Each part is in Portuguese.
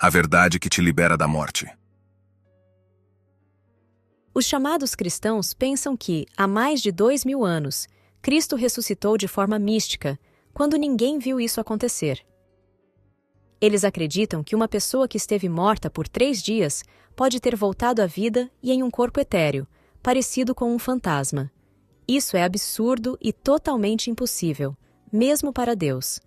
A verdade que te libera da morte. Os chamados cristãos pensam que, há mais de 2000 anos, Cristo ressuscitou de forma mística, quando ninguém viu isso acontecer. Eles acreditam que uma pessoa que esteve morta por 3 dias pode ter voltado à vida e em um corpo etéreo, parecido com um fantasma. Isso é absurdo e totalmente impossível, mesmo para Deus.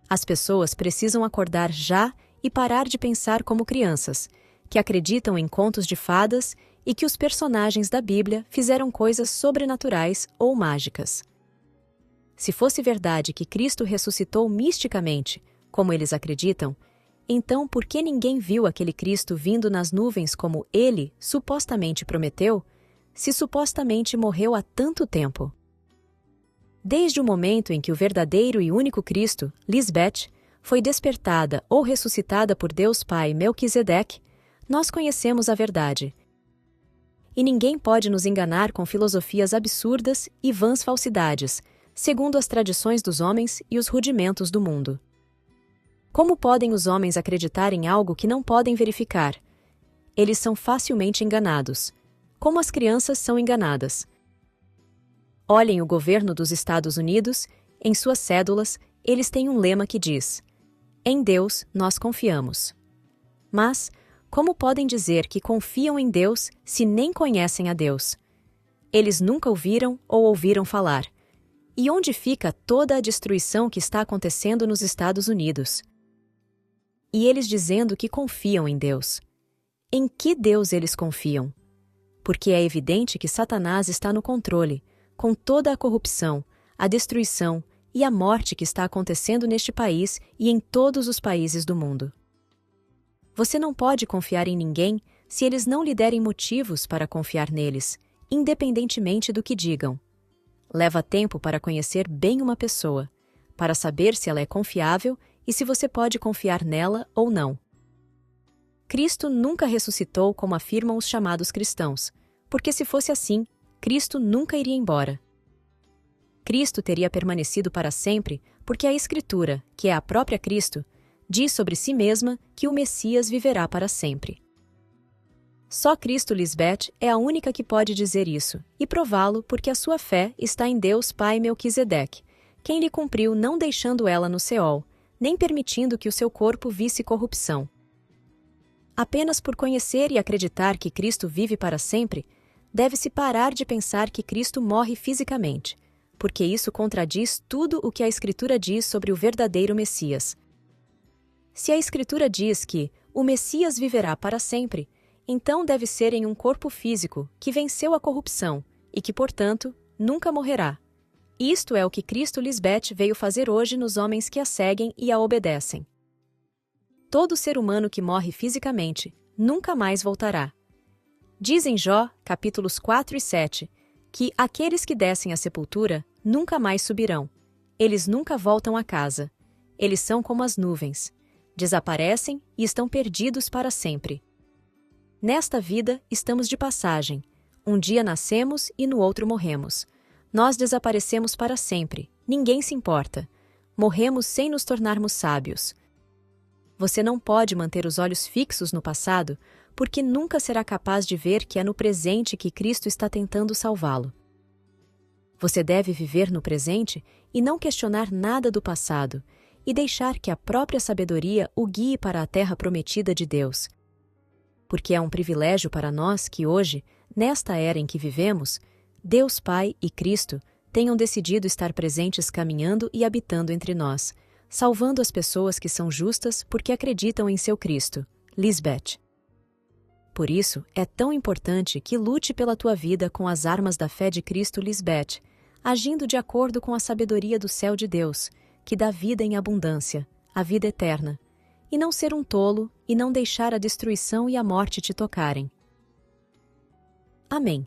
As pessoas precisam acordar já e parar de pensar como crianças, que acreditam em contos de fadas e que os personagens da Bíblia fizeram coisas sobrenaturais ou mágicas. Se fosse verdade que Cristo ressuscitou misticamente, como eles acreditam, então por que ninguém viu aquele Cristo vindo nas nuvens como ele supostamente prometeu, se supostamente morreu há tanto tempo? Desde o momento em que o verdadeiro e único Cristo, Lisbeth, foi despertada ou ressuscitada por Deus Pai Melquisedeque, nós conhecemos a verdade. E ninguém pode nos enganar com filosofias absurdas e vãs falsidades, segundo as tradições dos homens e os rudimentos do mundo. Como podem os homens acreditar em algo que não podem verificar? Eles são facilmente enganados, como as crianças são enganadas. Olhem o governo dos Estados Unidos, em suas cédulas, eles têm um lema que diz: "Em Deus nós confiamos." Mas, como podem dizer que confiam em Deus se nem conhecem a Deus? Eles nunca ouviram ou ouviram falar. E onde fica toda a destruição que está acontecendo nos Estados Unidos? E eles dizendo que confiam em Deus. Em que Deus eles confiam? Porque é evidente que Satanás está no controle, com toda a corrupção, a destruição e a morte que está acontecendo neste país e em todos os países do mundo. Você não pode confiar em ninguém se eles não lhe derem motivos para confiar neles, independentemente do que digam. Leva tempo para conhecer bem uma pessoa, para saber se ela é confiável e se você pode confiar nela ou não. Cristo nunca ressuscitou como afirmam os chamados cristãos, porque se fosse assim, Cristo nunca iria embora. Cristo teria permanecido para sempre porque a Escritura, que é a própria Cristo, diz sobre si mesma que o Messias viverá para sempre. Só Cristo Lisbeth é a única que pode dizer isso, e prová-lo porque a sua fé está em Deus Pai Melquisedeque, quem lhe cumpriu não deixando ela no Seol, nem permitindo que o seu corpo visse corrupção. Apenas por conhecer e acreditar que Cristo vive para sempre, deve-se parar de pensar que Cristo morre fisicamente, porque isso contradiz tudo o que a Escritura diz sobre o verdadeiro Messias. Se a Escritura diz que o Messias viverá para sempre, então deve ser em um corpo físico que venceu a corrupção e que, portanto, nunca morrerá. Isto é o que Cristo Lisbeth veio fazer hoje nos homens que a seguem e a obedecem. Todo ser humano que morre fisicamente nunca mais voltará. Diz em Jó, capítulos 4 e 7, que aqueles que descem à sepultura nunca mais subirão. Eles nunca voltam a casa. Eles são como as nuvens. Desaparecem e estão perdidos para sempre. Nesta vida, estamos de passagem. Um dia nascemos e no outro morremos. Nós desaparecemos para sempre. Ninguém se importa. Morremos sem nos tornarmos sábios. Você não pode manter os olhos fixos no passado, porque nunca será capaz de ver que é no presente que Cristo está tentando salvá-lo. Você deve viver no presente e não questionar nada do passado, e deixar que a própria sabedoria o guie para a terra prometida de Deus. Porque é um privilégio para nós que hoje, nesta era em que vivemos, Deus Pai e Cristo tenham decidido estar presentes caminhando e habitando entre nós, salvando as pessoas que são justas porque acreditam em seu Cristo, Lisbeth. Por isso, é tão importante que lute pela tua vida com as armas da fé de Cristo, Lisbeth, agindo de acordo com a sabedoria do céu de Deus, que dá vida em abundância, a vida eterna, e não ser um tolo e não deixar a destruição e a morte te tocarem. Amém.